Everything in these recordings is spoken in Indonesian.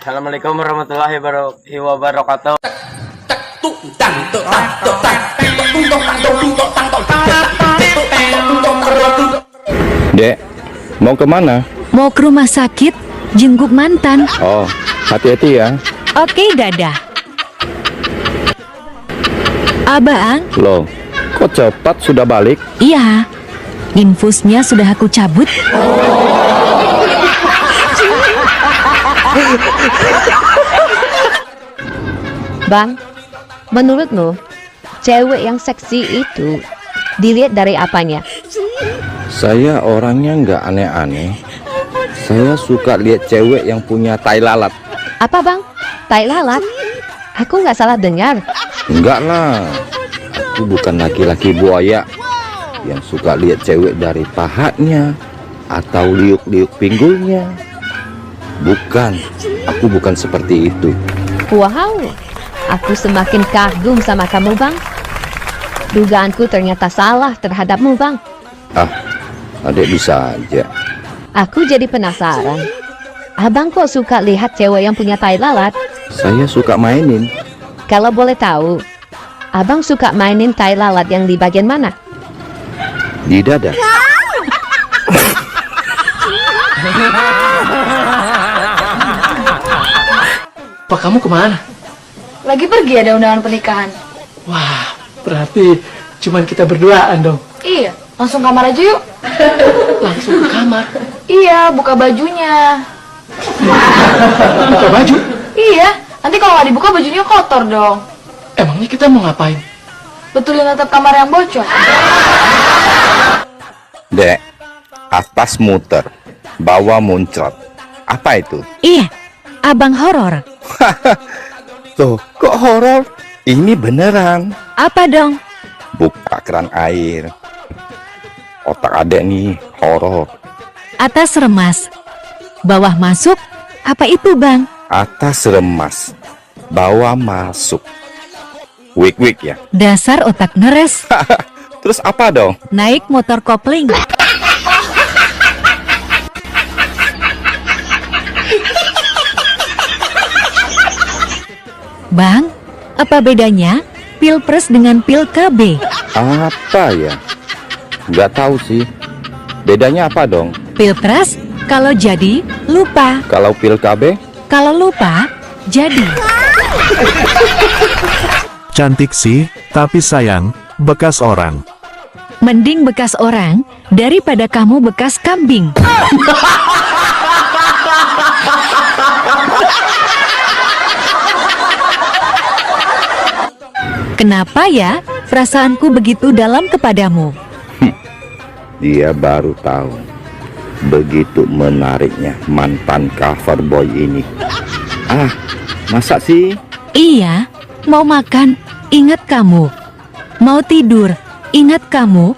Assalamualaikum warahmatullahi wabarakatuh. Dek, mau kemana? Mau ke rumah sakit, jenguk mantan. Oh, hati-hati ya. Oke, dadah. Abang? Loh, kok cepat sudah balik? Iya, infusnya sudah aku cabut. Bang, menurutmu cewek yang seksi itu dilihat dari apanya? Saya orangnya nggak aneh-aneh. Saya suka lihat cewek yang punya tai lalat. Apa bang? Tai lalat? Aku nggak salah dengar. Enggak lah, aku bukan laki-laki buaya yang suka lihat cewek dari pahanya atau liuk-liuk pinggulnya. Bukan, aku bukan seperti itu. Wow, aku semakin kagum sama kamu bang. Dugaanku ternyata salah terhadapmu bang. Ah, adek bisa aja. Aku jadi penasaran. Abang kok suka lihat cewek yang punya tai lalat? Saya suka mainin. Kalau boleh tahu, abang suka mainin tai lalat yang di bagian mana? Di dada. Pak, kamu kemana? Lagi pergi ada undangan pernikahan. Wah, berarti cuman kita berduaan dong. Iya, langsung kamar aja yuk. Langsung ke kamar. Iya, buka bajunya. Buka baju? Iya, nanti kalau nggak dibuka bajunya kotor dong. Emangnya kita mau ngapain? Betulin atap kamar yang bocor. Dek, atas muter, bawah muncrat. Apa itu? Iya, abang horor. Tuh, kok horor? Ini beneran. Apa dong? Buka keran air. Otak adek nih horor. Atas remas, bawah masuk. Apa itu bang? Atas remas, bawah masuk. Wik-wik ya. Dasar otak neres. Terus apa dong? Naik motor kopling. Bang, apa bedanya pilpres dengan pil KB? Apa ya? Nggak tahu sih. Bedanya apa dong? Pilpres kalau jadi lupa, Kalau pil KB? kalau lupa jadi. Cantik sih, tapi sayang, bekas orang. Mending bekas orang daripada kamu bekas kambing. Kenapa ya perasaanku begitu dalam kepadamu? Dia baru tahu. Begitu menariknya mantan cover boy ini. Ah, masa sih? Iya, mau makan, ingat kamu. Mau tidur, ingat kamu.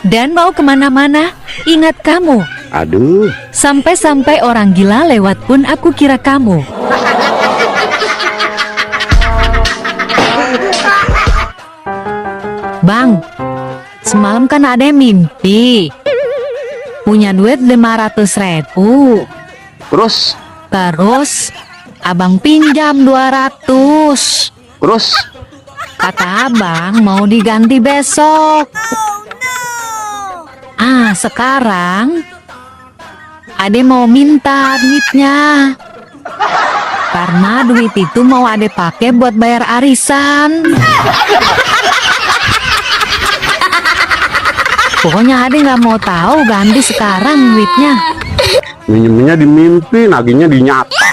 Dan mau kemana-mana, ingat kamu. Aduh, Sampai-sampai orang gila lewat pun aku kira kamu. Bang, semalam kan ada yang mimpi. Punya duit 500.000. terus, Terus, abang pinjam 200. terus. Kata abang mau diganti besok. Ah, sekarang ade mau minta duitnya. Karena duit itu mau ade pakai buat bayar arisan. Pokoknya ade nggak mau tahu ganti sekarang duitnya. Minjemnya di mimpi, nagihnya di nyata.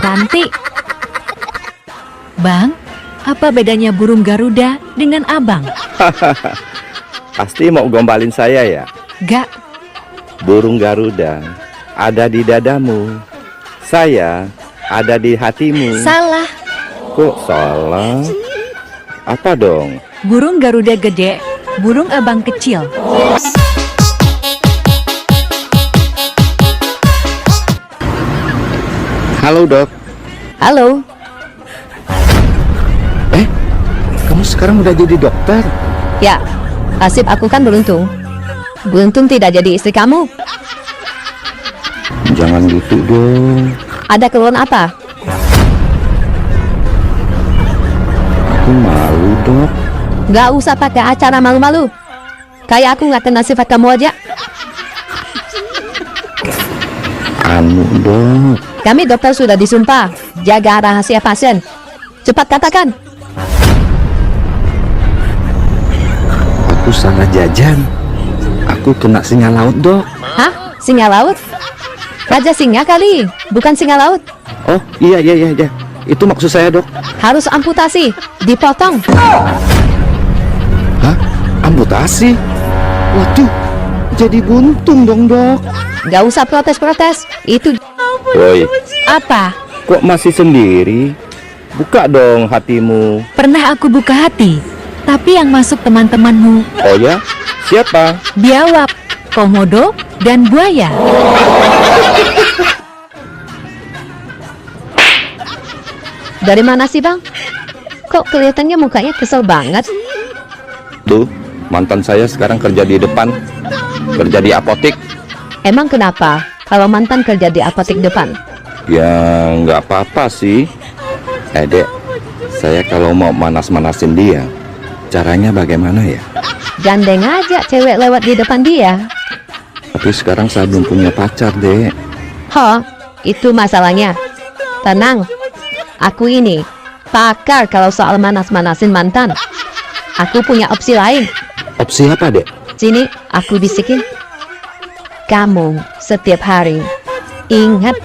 Ganti. Bang, apa bedanya burung Garuda dengan abang? Pasti mau gombalin saya ya? Gak, Burung Garuda ada di dadamu. Saya ada di hatimu. salah. Kok salah? Apa dong? Burung Garuda gede, burung abang kecil. Halo dok. Halo, Kamu sekarang udah jadi dokter? ya, nasib aku kan beruntung. Beruntung tidak jadi istri kamu. Jangan gitu dong. Ada keluhan apa? Aku malu, Dok. Gak usah pakai acara malu-malu. Kayak aku gak kenal sifat kamu aja. Dok. Kami dokter sudah disumpah jaga rahasia pasien. Cepat katakan. Aku salah jajan. Aku kena singa laut, Dok. Hah? Singa laut? Raja singa kali, bukan singa laut. Oh, iya. Itu maksud saya, Dok. Harus amputasi, dipotong. Hah? Amputasi? Waduh, jadi buntung dong, Dok. Gak usah protes-protes. Itu Woi, Apa? kok masih sendiri? Buka dong hatimu. Pernah aku buka hati, tapi yang masuk teman-temanmu Oh ya? Siapa? biawak, komodo, dan buaya. dari mana sih bang? Kok kelihatannya mukanya kesel banget? Tuh, mantan saya sekarang kerja di depan. Kerja di apotik. Emang kenapa kalau mantan kerja di apotek depan? Ya, nggak apa-apa sih. Dek, saya kalau mau manas-manasin dia, caranya bagaimana ya? Gandeng aja cewek lewat di depan dia. Tapi sekarang saya belum punya pacar, Dek. Itu masalahnya. Tenang, aku ini pakar kalau soal manas-manasin mantan. Aku punya opsi lain. Opsi apa, Dek? Sini, aku bisikin. Kamu setiap hari, ingat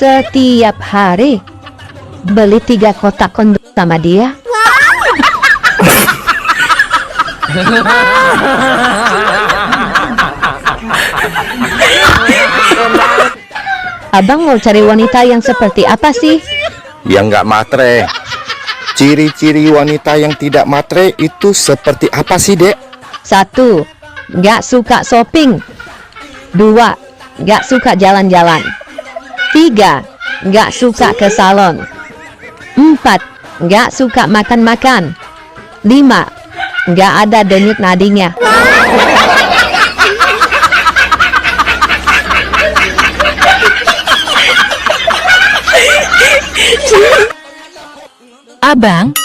setiap hari, beli 3 kotak kondom sama dia. Abang mau cari wanita yang seperti apa sih? Yang nggak matre. Ciri-ciri wanita yang tidak matre itu seperti apa sih, Dek? 1. Nggak suka shopping. 2. Nggak suka jalan-jalan. 3. Nggak suka ke salon. 4. Nggak suka makan-makan. 5. Nggak ada denyut nadinya. Abang,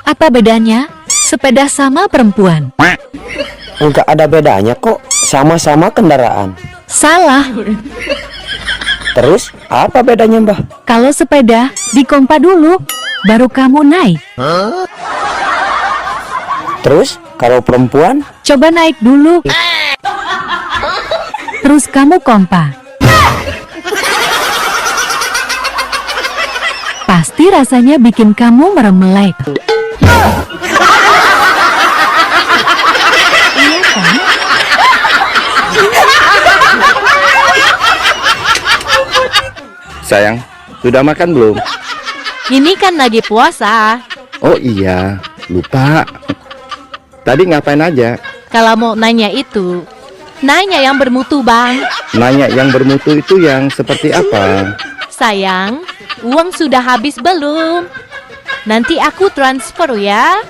apa bedanya sepeda sama perempuan? Enggak ada bedanya kok, sama-sama kendaraan. Salah, Terus apa bedanya mbah? kalau sepeda dikompa dulu, baru kamu naik. Terus kalau perempuan? Coba naik dulu. Terus kamu kompa. Pasti rasanya bikin kamu meremelek. Iya kan? Sayang, sudah makan belum? Ini kan lagi puasa. Oh iya, lupa. Tadi ngapain aja? Kalau mau nanya itu, nanya yang bermutu bang. Nanya yang bermutu itu yang seperti apa? Sayang, uang sudah habis belum? Nanti aku transfer ya.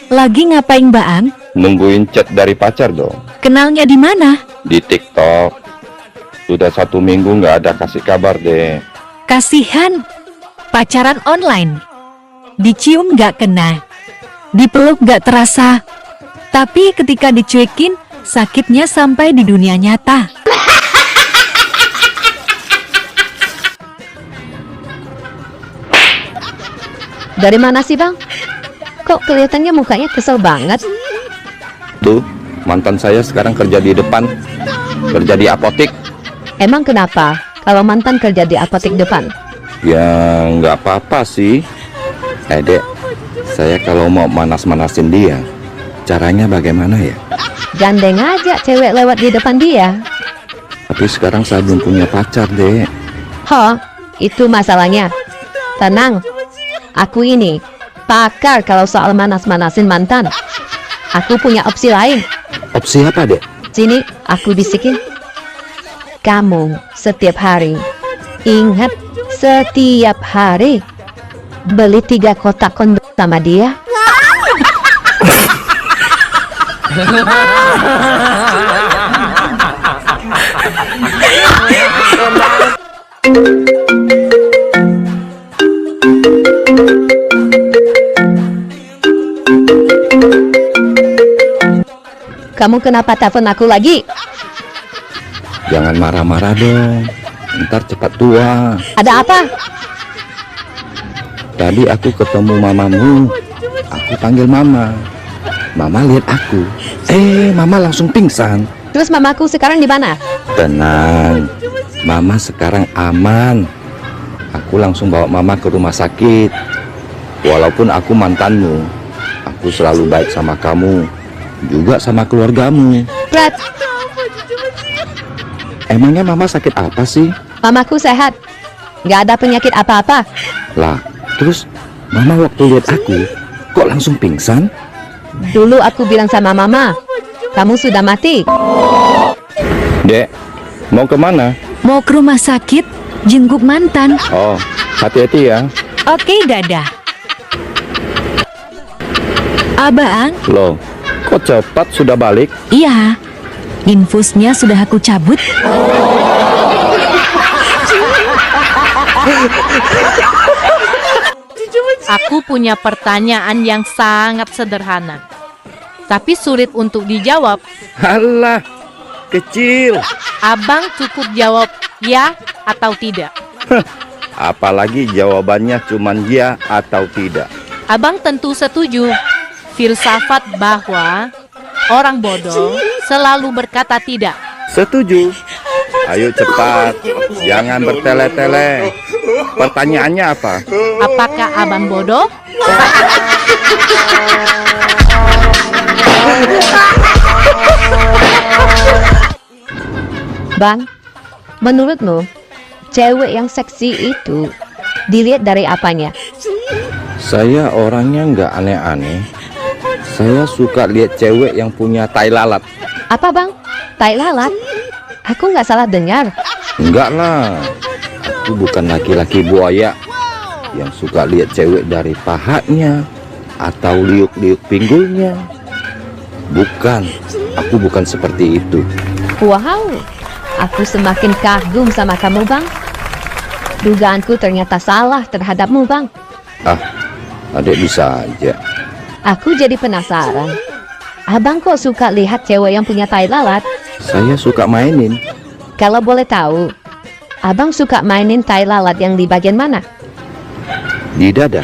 Lagi ngapain, Baang? Nungguin chat dari pacar dong. Kenalnya di mana? Di TikTok. Sudah 1 minggu nggak ada kasih kabar deh. Kasihan. Pacaran online. Dicium nggak kena. Dipeluk nggak terasa. Tapi ketika dicuekin, sakitnya sampai di dunia nyata. Dari mana sih bang? Kok kelihatannya mukanya kesel banget? Tuh, mantan saya sekarang kerja di depan. Kerja di apotik. Emang kenapa kalau mantan kerja di apotek depan? Ya, nggak apa-apa sih. Dek, saya kalau mau manas-manasin dia, caranya bagaimana ya? Gandeng aja cewek lewat di depan dia. Tapi sekarang saya belum punya pacar, Dek. Itu masalahnya. Tenang, aku ini pakar kalau soal manas-manasin mantan. Aku punya opsi lain. Opsi apa, Dek? Sini, aku bisikin. Kamu setiap hari, ingat setiap hari, beli 3 kotak kondom sama dia. Kamu kenapa telepon aku lagi? Jangan marah-marah dong. Ntar cepat tua. Ada apa? Tadi aku ketemu mamamu. Aku panggil mama. Mama lihat aku. Mama langsung pingsan. Terus mamaku sekarang di mana? Tenang. Mama sekarang aman. Aku langsung bawa mama ke rumah sakit. Walaupun aku mantanmu, aku selalu baik sama kamu, juga sama keluargamu. Brad, Emangnya mama sakit apa sih? mamaku sehat. Nggak ada penyakit apa-apa. Lah, terus mama waktu lihat aku, kok langsung pingsan? Dulu aku bilang sama mama, kamu sudah mati. Dek, mau kemana? Mau ke rumah sakit, jenguk mantan. Oh, hati-hati ya. Oke, dadah. Abang, Loh, kok cepat sudah balik? iya. Infusnya sudah aku cabut. Aku punya pertanyaan yang sangat sederhana, tapi sulit untuk dijawab. Halah, kecil. Abang cukup jawab ya atau tidak. Apalagi jawabannya cuman ya atau tidak. Abang tentu setuju. Filsafat bahwa orang bodoh selalu berkata tidak. Setuju. Ayo cepat, jangan bertele-tele. Pertanyaannya apa? Apakah abang bodoh? Bang, menurutmu, cewek yang seksi itu dilihat dari apanya? Saya orangnya nggak aneh-aneh. Saya suka lihat cewek yang punya tai lalat. Apa bang? Tai lalat? Aku nggak salah dengar. Enggak lah. Aku bukan laki-laki buaya yang suka lihat cewek dari pahanya atau liuk-liuk pinggulnya. Bukan. Aku bukan seperti itu. Wow, aku semakin kagum sama kamu bang. Dugaanku ternyata salah terhadapmu bang. Ah, adek bisa aja. Aku jadi penasaran. Abang kok suka lihat cewek yang punya tai lalat? Saya suka mainin. Kalau boleh tahu, abang suka mainin tai lalat yang di bagian mana? Di dada.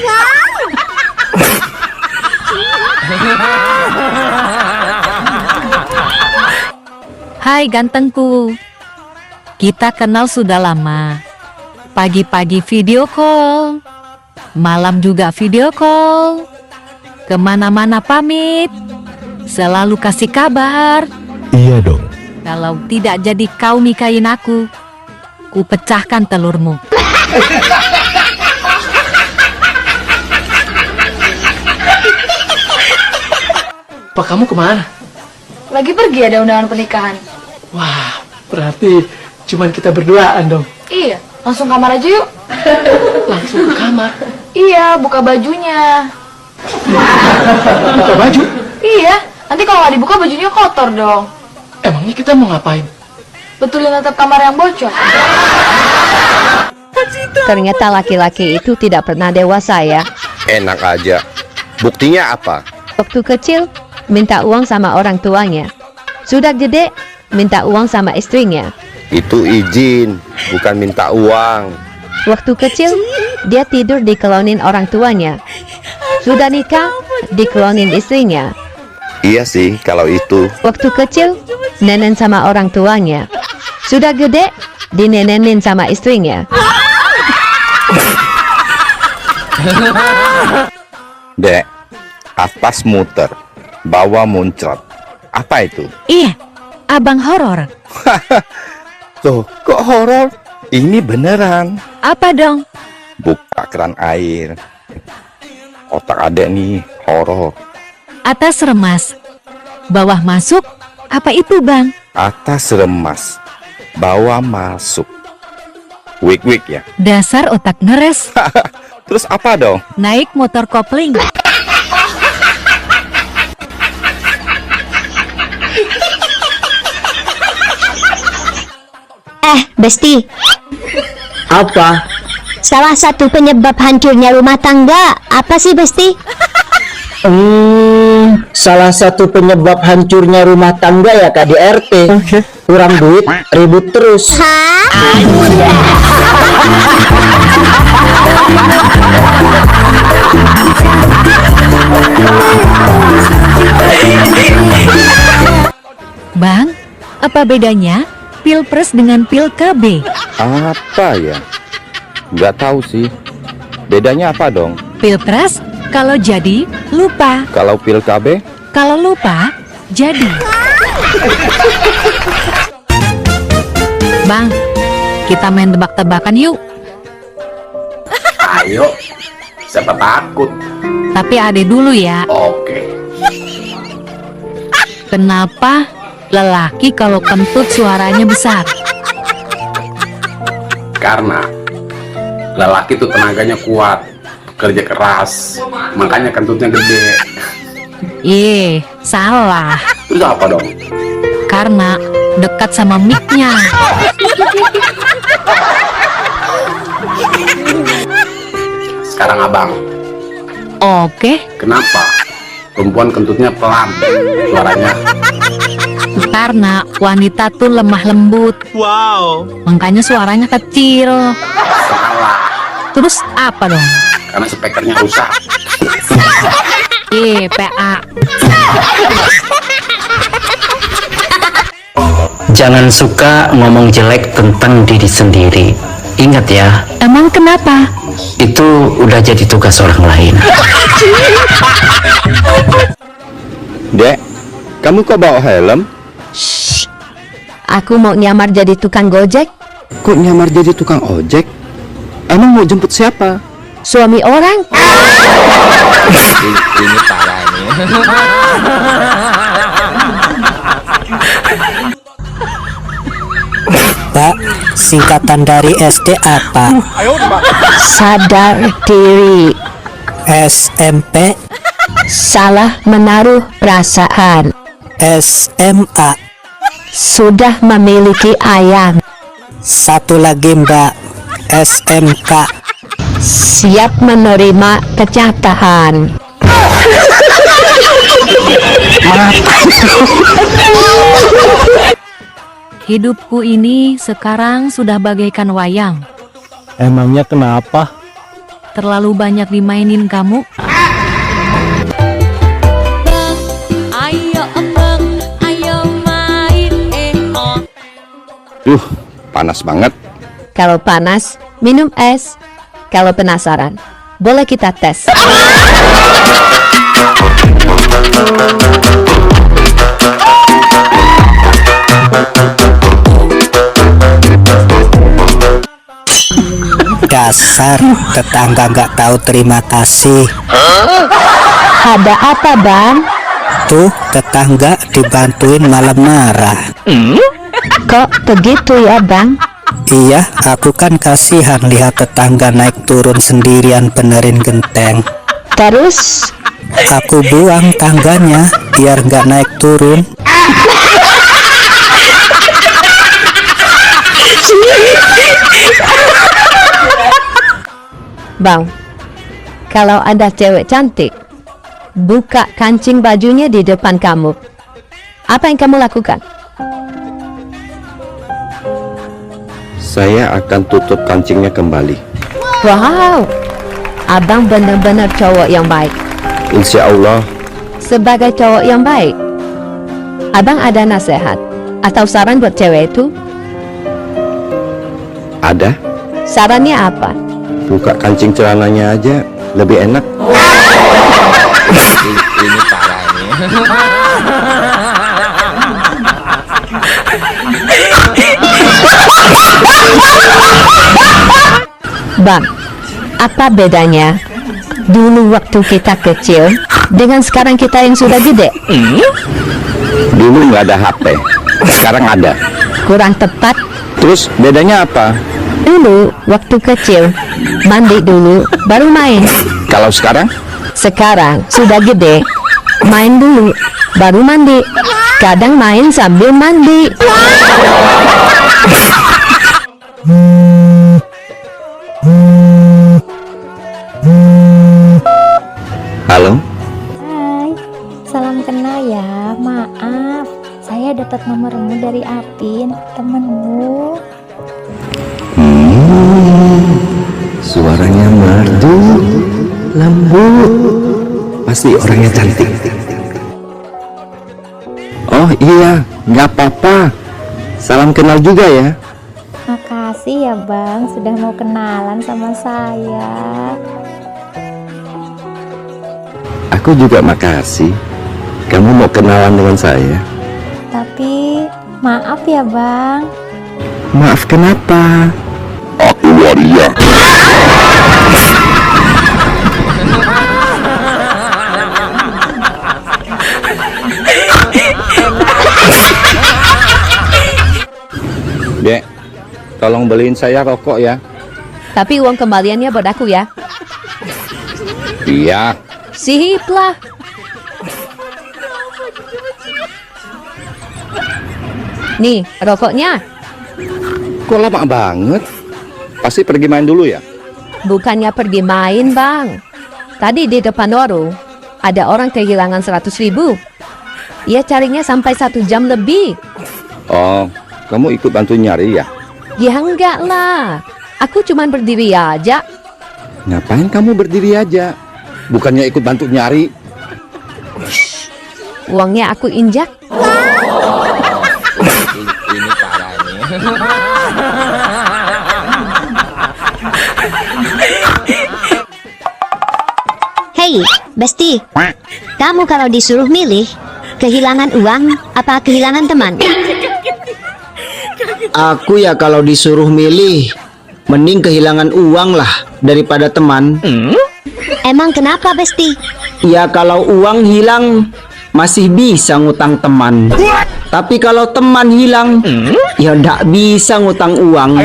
Hai gantengku. Kita kenal sudah lama. Pagi-pagi video call. Malam juga video call. Kemana-mana pamit. Selalu kasih kabar. Iya dong. Kalau tidak jadi kau nikahin aku, ku pecahkan telurmu. Pak, kamu kemana? Lagi pergi ada undangan pernikahan. Wah, berarti cuman kita berduaan dong. Iya, langsung kamar aja yuk. Langsung ke kamar. Iya, buka bajunya. Buka baju. Iya, nanti kalau nggak dibuka bajunya kotor dong. Emangnya kita mau ngapain? Betulin atap kamar yang bocor. Ternyata laki-laki itu tidak pernah dewasa ya. Enak aja. Buktinya apa? Waktu kecil, minta uang sama orang tuanya. Sudah gede, minta uang sama istrinya. Itu izin, bukan minta uang. Waktu kecil, dia tidur dikelonin orang tuanya. Sudah nikah, dikelonin istrinya. Iya sih, kalau itu. Waktu kecil, nenen sama orang tuanya. Sudah gede, dinenenin sama istrinya. Dek, atas muter, bawah muncrat. Apa itu? Iya, abang horor. Tuh, kok horor? Ini beneran. Apa dong? Buka keran air. Otak adek nih, horor. Atas remas, bawah masuk. Apa itu bang? Atas remas, bawah masuk. Wik-wik ya? Dasar otak ngeres. Terus apa dong? Naik motor kopling. Besti, Apa? salah satu penyebab hancurnya rumah tangga apa sih Besti? Salah satu penyebab hancurnya rumah tangga ya Kak di RT. Kurang duit, ribut terus. Bang, apa bedanya Pilpres dengan Pil KB? Apa ya? Nggak tahu sih. Bedanya apa dong? Pilpres kalau jadi lupa, Kalau pil KB? kalau lupa jadi. Bang, kita main tebak-tebakan yuk. Ayo, siapa takut? Tapi ade dulu ya. Oke. Kenapa lelaki kalau kentut suaranya besar? Karena lelaki tuh tenaganya kuat, kerja keras, makanya kentutnya gede. Salah. Terus apa dong? Karena dekat sama mic-nya. Sekarang abang, Oke, kenapa perempuan kentutnya pelan suaranya? karena wanita tuh lemah lembut. Wow. Makanya suaranya kecil. Salah, Terus apa dong? karena speakernya rusak. PA. Jangan suka ngomong jelek tentang diri sendiri. Ingat ya, Emang kenapa? itu udah jadi tugas orang lain. Dek, kamu kok bawa helm? Aku mau nyamar jadi tukang gojek. Kok nyamar jadi tukang ojek? Emang mau jemput siapa? Suami orang. Ini parah nih. Pak, singkatan dari SD apa? Sadar diri. SMP, Salah menaruh perasaan. SMA. Sudah memiliki ayam. Satu lagi Mbak, SMK. Siap menerima kenyataan. Hidupku ini sekarang sudah bagaikan wayang. Emangnya kenapa? Terlalu banyak dimainin kamu. Panas banget. Kalau panas, minum es. Kalau penasaran, boleh kita tes. Dasar tetangga nggak tahu terima kasih. Ada apa, Bang? Tuh tetangga dibantuin malah marah. Kok begitu ya, Bang? Iya, aku kan kasihan lihat tetangga naik turun sendirian benerin genteng. Terus, Aku buang tangganya biar nggak naik turun. Bang, kalau ada cewek cantik, buka kancing bajunya di depan kamu. Apa yang kamu lakukan? Saya akan tutup kancingnya kembali. Wow, abang benar-benar cowok yang baik. Insya Allah. Sebagai cowok yang baik, abang ada nasihat atau saran buat cewek itu? Ada. Sarannya apa? Buka kancing celananya aja lebih enak. Ini parah nih. Bang, apa bedanya dulu waktu kita kecil dengan sekarang kita yang sudah gede? Dulu nggak ada HP, sekarang ada. Kurang tepat. Terus bedanya apa? Dulu waktu kecil mandi dulu baru main. Kalau sekarang? Sekarang sudah gede, main dulu baru mandi. Kadang main sambil mandi. Halo? kamu. Suaranya merdu, lembut. Pasti orangnya cantik. Oh iya, nggak apa-apa. Salam kenal juga ya. Makasih ya Bang, sudah mau kenalan sama saya. Aku juga makasih. Kamu mau kenalan dengan saya? Tapi maaf ya Bang. Maaf kenapa? Aku waria. Dek, tolong beliin saya rokok ya. Tapi uang kembaliannya buat aku ya. Iya. Sip lah. Nih, rokoknya. Kok lama banget? Pasti pergi main dulu ya? Bukannya pergi main, Bang. Tadi di depan warung, ada orang kehilangan 100.000. Ia carinya sampai 1 jam lebih. Oh, kamu ikut bantu nyari ya? Ya enggak lah. Aku cuman berdiri aja. Ngapain kamu berdiri aja? Bukannya ikut bantu nyari? Uangnya aku injak. Ini parahnya. Hei, Besti. Kamu kalau disuruh milih, kehilangan uang apa kehilangan teman? Aku ya kalau disuruh milih, mending kehilangan uang lah daripada teman. Emang kenapa, Besti? Ya kalau uang hilang, masih bisa ngutang teman. Tapi kalau teman hilang, ya ndak bisa ngutang uang.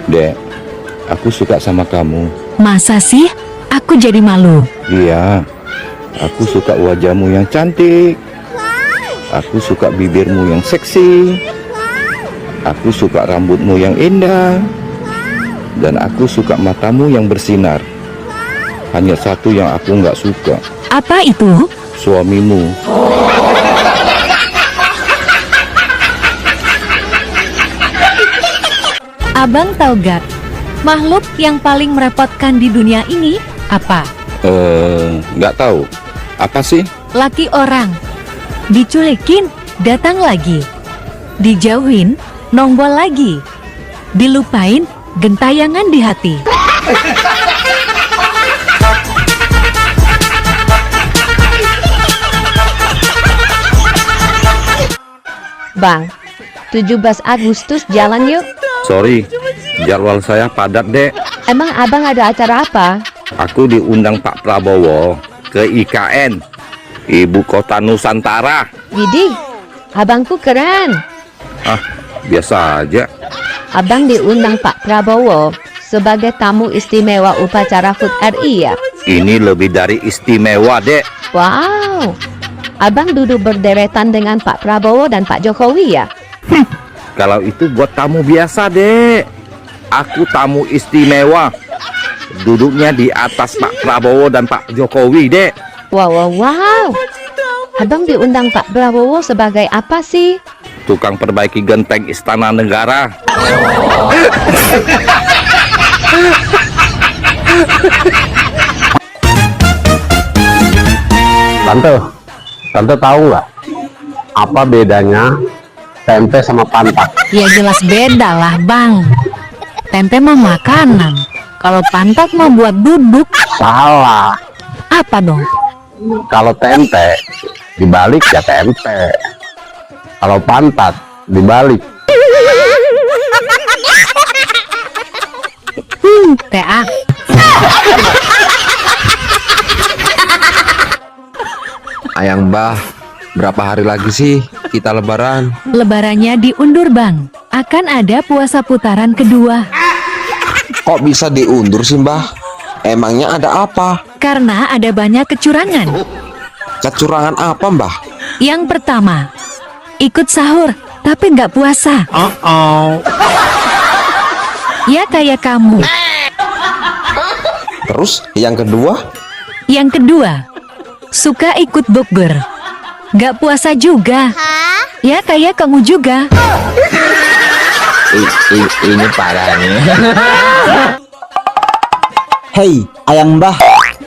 Dek, aku suka sama kamu. Masa sih? Aku jadi malu. Iya, aku suka wajahmu yang cantik. Aku suka bibirmu yang seksi. Aku suka rambutmu yang indah. Dan aku suka matamu yang bersinar. Hanya satu yang aku nggak suka. Apa itu? Suamimu. Abang tahu gak? Makhluk yang paling merepotkan di dunia ini apa? Nggak tahu. Apa sih? Laki orang. Dicuekin, datang lagi. Dijauhin, nongol lagi. Dilupain, gentayangan di hati. Bang, 17 Agustus jalan yuk. Sorry, jadwal saya padat, Dek. Emang abang ada acara apa? Aku diundang Pak Prabowo ke IKN, Ibu Kota Nusantara. Widih, abangku keren. Ah, biasa aja. Abang diundang Pak Prabowo sebagai tamu istimewa upacara HUT RI ya? Ini lebih dari istimewa, Dek. Wow, abang duduk berderetan dengan Pak Prabowo dan Pak Jokowi ya? Kalau itu buat tamu biasa, Dek. Aku tamu istimewa. Duduknya di atas Pak Prabowo dan Pak Jokowi, Dek. Wow. Abang diundang Pak Prabowo sebagai apa sih? Tukang perbaiki genteng Istana Negara. Tante tahu nggak apa bedanya tempe sama pantat? Ya jelas beda lah bang. Tempe mah makanan. Kalau pantat mah buat duduk. Salah. Apa dong? Kalau tempe dibalik ya tempe. Kalau pantat dibalik. TA. Ayang Mbah, berapa hari lagi sih kita lebaran? Lebarannya diundur bang. Akan ada puasa putaran kedua. Kok bisa diundur sih Mbah? Emangnya ada apa? Karena ada banyak kecurangan. Kecurangan apa Mbah? Yang pertama, ikut sahur tapi nggak puasa. Ya kayak kamu. Terus yang kedua? Yang kedua, Suka ikut bukber. Gak puasa juga. Ya kayak kamu juga. Ini parah nih. Hei, Ayang Mbah,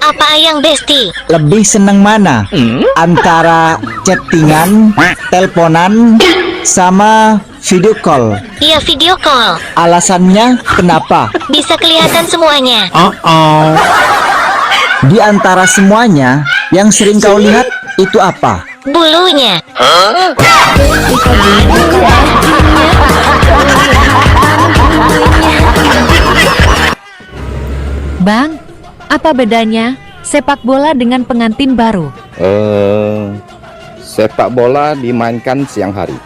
Apa Ayang Besti? lebih seneng mana? Antara chattingan, teleponan, sama video call? Iya video call. Alasannya kenapa? Bisa kelihatan semuanya. Di antara semuanya, yang sering kau lihat itu apa? Bulunya. Bang, apa bedanya sepak bola dengan pengantin baru? Sepak bola dimainkan siang hari.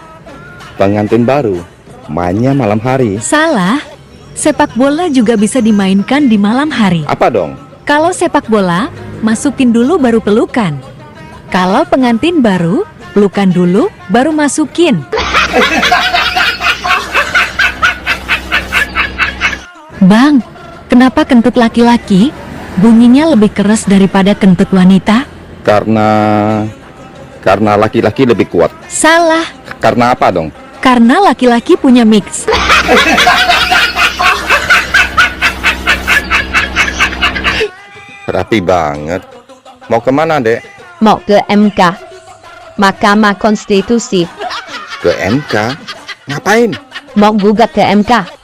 Pengantin baru mainnya malam hari. Salah. Sepak bola juga bisa dimainkan di malam hari. Apa dong? Kalau sepak bola, masukin dulu baru pelukan. Kalau pengantin baru, pelukan dulu baru masukin. Bang, kenapa kentut laki-laki bunyinya lebih keras daripada kentut wanita? Karena laki-laki lebih kuat. Salah. Karena apa dong? Karena laki-laki punya mix. Rapi banget. Mau kemana, Dek? Mau ke MK, Mahkamah Konstitusi. Ke MK? Ngapain? Mau gugat ke MK.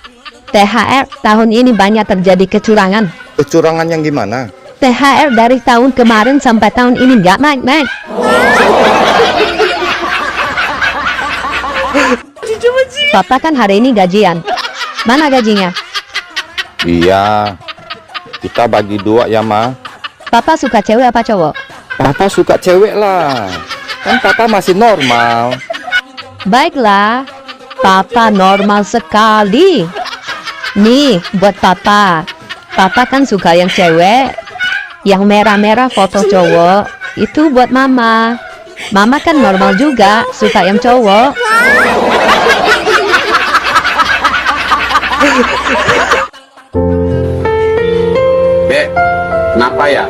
THR tahun ini banyak terjadi kecurangan. Kecurangan yang gimana? THR dari tahun kemarin sampai tahun ini nggak naik-naik. Papa kan hari ini gajian. Mana gajinya? Iya, kita bagi dua ya, Ma. Papa suka cewek apa cowok? Papa suka cewek lah. Kan Papa masih normal. Baiklah, Papa normal sekali. Nih, buat Papa. Papa kan suka yang cewek. Yang merah-merah foto cowok. Itu buat Mama. Mama kan normal juga, suka yang cowok. Dek, kenapa ya?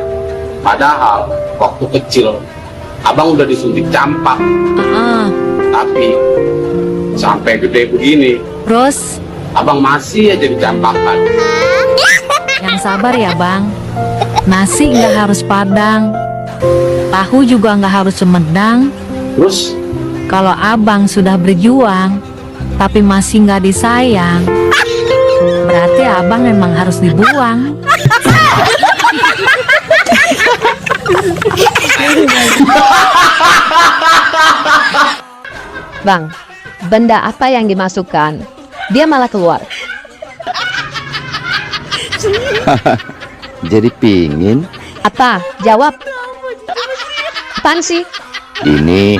Padahal waktu kecil abang udah disuntik campak. Tapi sampai gede begini, Terus, abang masih aja dicampakan. yang sabar ya bang. Nasi nggak harus padang. Tahu juga nggak harus Sumedang. Terus? Kalau abang sudah berjuang, tapi masih nggak disayang, berarti abang memang harus dibuang. Bang, benda apa yang dimasukkan? Dia malah keluar. Jadi pingin? Apa? Jawab. Apaan sih? Ini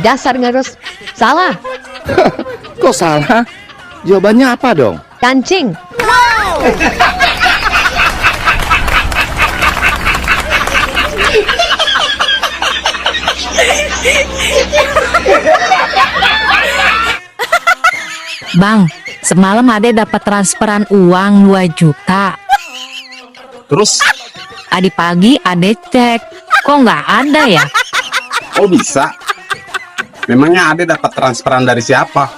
Dasar ngerus. Salah. kok salah? Jawabannya apa dong? Kancing. Bang, semalam Ade dapat transferan uang 2 juta. Terus? Tadi pagi Ade cek, kok nggak ada ya? Oh bisa? Memangnya Ade dapat transferan dari siapa?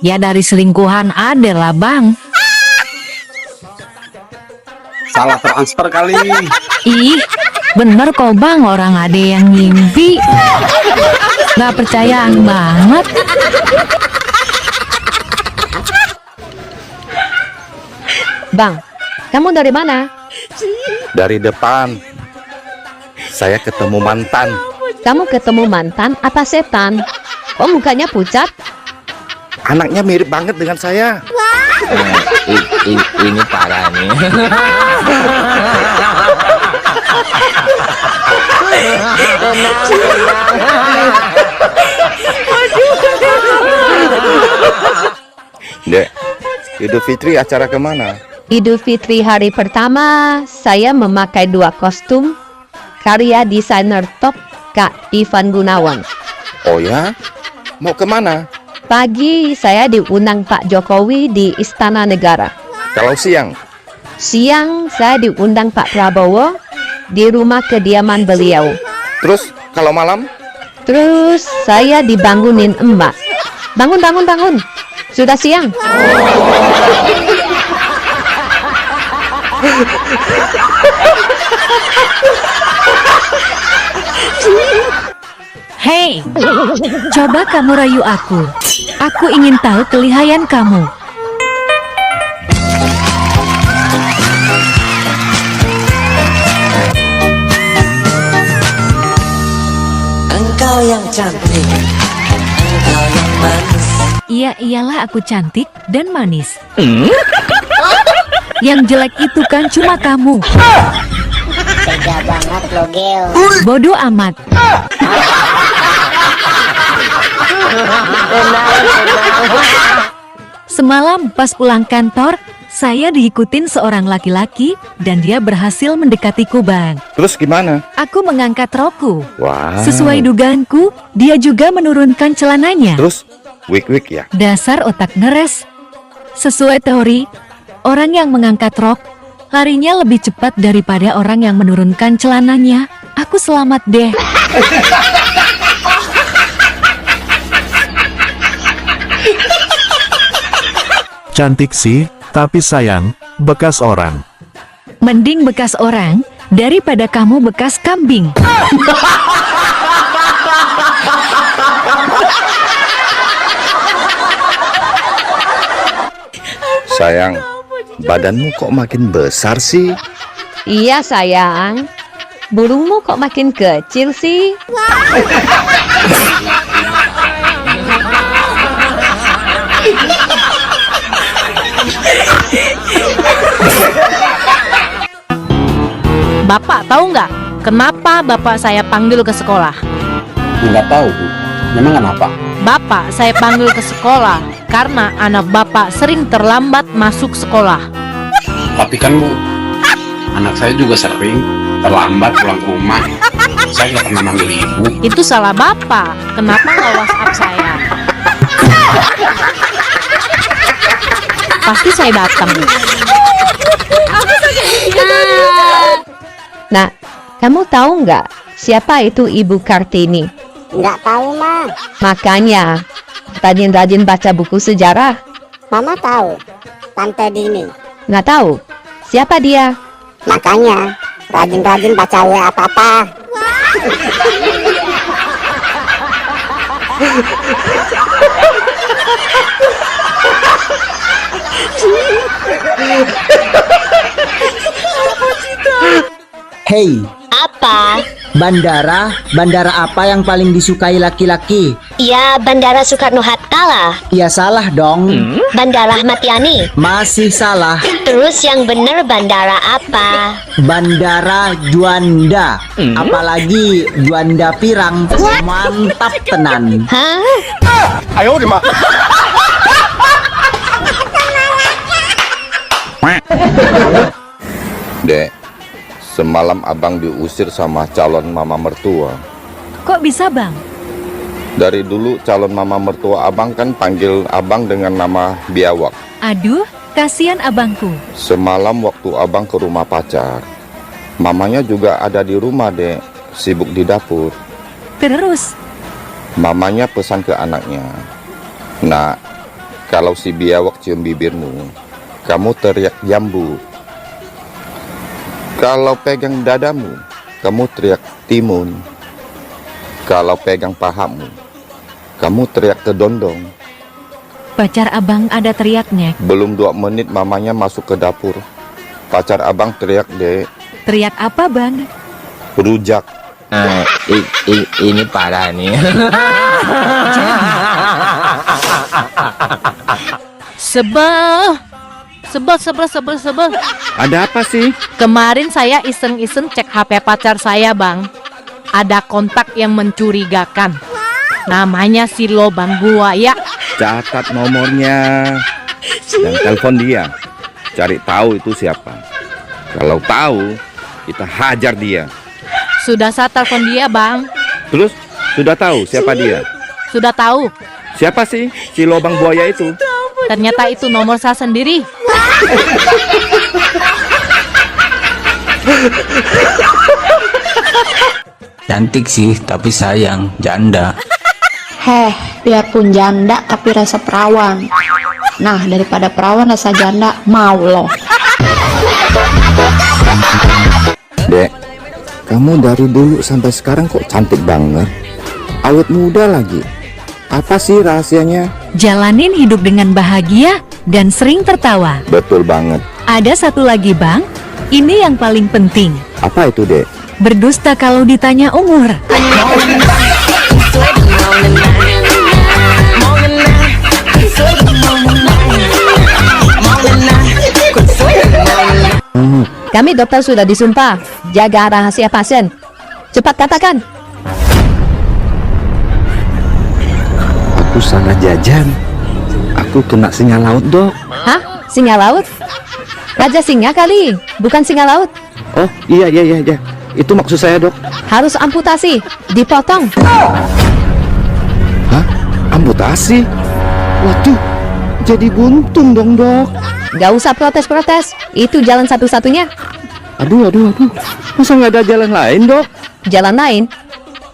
Ya dari selingkuhan Ade lah bang. Salah transfer kali. Ih, bener kok bang, orang Ade yang ngimpi. Nggak percayaan banget. Bang, kamu dari mana? Dari depan. Saya ketemu mantan. Kamu ketemu mantan apa setan? Kok mukanya pucat? Anaknya mirip banget dengan saya. Ini parah nih. Dek, Idul Fitri acara kemana? Idul Fitri hari pertama, saya memakai 2 kostum karya desainer top Kak Ivan Gunawan. Oh ya? Mau kemana? Pagi saya diundang Pak Jokowi di Istana Negara. Kalau siang? Siang saya diundang Pak Prabowo di rumah kediaman beliau. Terus kalau malam? Terus saya dibangunin emak. Bangun, bangun, bangun. Sudah siang. Hei, coba kamu rayu aku. Aku ingin tahu kelihayan kamu. Engkau yang cantik, engkau yang manis. Iya, iyalah aku cantik dan manis. Yang jelek itu kan cuma kamu. Tega banget lo, Gel. Bodoh amat. Semalam pas pulang kantor, saya diikutin seorang laki-laki dan dia berhasil mendekatiku, Bang. Terus gimana? Aku mengangkat rokku. Wow. Sesuai dugaanku, dia juga menurunkan celananya. Terus wik-wik ya? Dasar otak ngeres. Sesuai teori, orang yang mengangkat rok larinya lebih cepat daripada orang yang menurunkan celananya. Aku selamat deh. Cantik sih, tapi sayang, bekas orang. Mending bekas orang daripada kamu bekas kambing. Sayang, badanmu kok makin besar sih? Iya sayang. Burungmu kok makin kecil sih? Bapak tahu nggak kenapa bapak saya panggil ke sekolah? Nggak tahu, Bu. Memang kenapa? Bapak saya panggil ke sekolah karena anak bapak sering terlambat masuk sekolah. Tapi kan, Bu, anak saya juga sering terlambat pulang ke rumah. Saya nggak pernah manggil ibu. Itu salah bapak. Kenapa nggak WhatsApp saya? Pasti saya datang. Nah, kamu tahu nggak siapa itu Ibu Kartini? Nggak tahu, Ma. Makanya, rajin-rajin baca buku sejarah. Mama tahu. Tante Dini. Nggak tahu? Siapa dia? Makanya, rajin-rajin baca WA Papa. Hei, Apa? bandara apa yang paling disukai laki-laki? Ya, Bandara Soekarno-Hatta lah. Ya salah dong. Bandara Ahmad Yani. Masih salah. Terus yang bener bandara apa? Bandara Juanda. Apalagi Juanda Pirang. Mantap tenan. Hah? Ayo, Dima. Dek, semalam abang diusir sama calon mama mertua. Kok bisa, Bang? Dari dulu calon mama mertua abang kan panggil abang dengan nama biawak. Aduh, kasihan abangku. Semalam waktu abang ke rumah pacar, mamanya juga ada di rumah, Dek, sibuk di dapur. Terus? Mamanya pesan ke anaknya, "Nak, kalau si biawak cium bibirmu, kamu teriak jambu. Kalau pegang dadamu, kamu teriak timun. Kalau pegang pahamu, kamu teriak kedondong." Pacar abang ada teriaknya. Belum 2 menit mamanya masuk ke dapur. Pacar abang teriak, Dek. Teriak apa, Bang? Rujak. Ini parah nih. Sebel. Ada apa sih? Kemarin saya iseng-iseng cek HP pacar saya, Bang. Ada kontak yang mencurigakan. Namanya si Lobang Buaya. Catat nomornya dan telepon dia. Cari tahu itu siapa. Kalau tahu, kita hajar dia. Sudah saya telepon dia, Bang. Terus, sudah tahu siapa dia? Sudah tahu. Siapa sih si Lobang Buaya itu? Ternyata itu nomor saya sendiri. Cantik sih, tapi sayang, janda. Heh, biarpun janda tapi rasa perawan. Nah, daripada perawan rasa janda, mau loh. Dek, kamu dari dulu sampai sekarang kok cantik banget. Awet muda lagi. Apa sih rahasianya? Jalanin hidup dengan bahagia dan sering tertawa. Betul banget. Ada satu lagi bang, ini yang paling penting. Apa itu, Dek? Berdusta kalau ditanya umur. Kami dokter sudah disumpah jaga rahasia pasien. Cepat katakan. Aku salah jajan. Aku kena singa laut, Dok. Hah? Singa laut? Raja singa kali, bukan singa laut. Oh, iya. Itu maksud saya, Dok. Harus amputasi, dipotong. Hah? Amputasi? Waduh, jadi buntung dong, Dok. Gak usah protes-protes, itu jalan satu-satunya. Aduh. Masa nggak ada jalan lain, Dok? Jalan lain?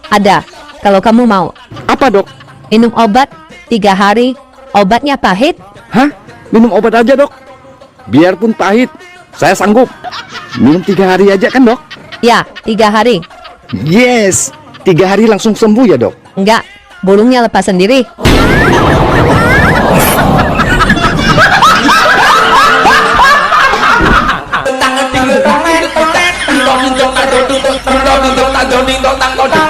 Ada, kalau kamu mau. Apa, Dok? Minum obat 3 hari, obatnya pahit. Hah? Minum obat aja, Dok? Biarpun pahit, saya sanggup. Minum 3 hari aja kan, Dok? Ya, 3 hari. Yes, 3 hari langsung sembuh ya, Dok? Enggak, burungnya lepas sendiri. Tang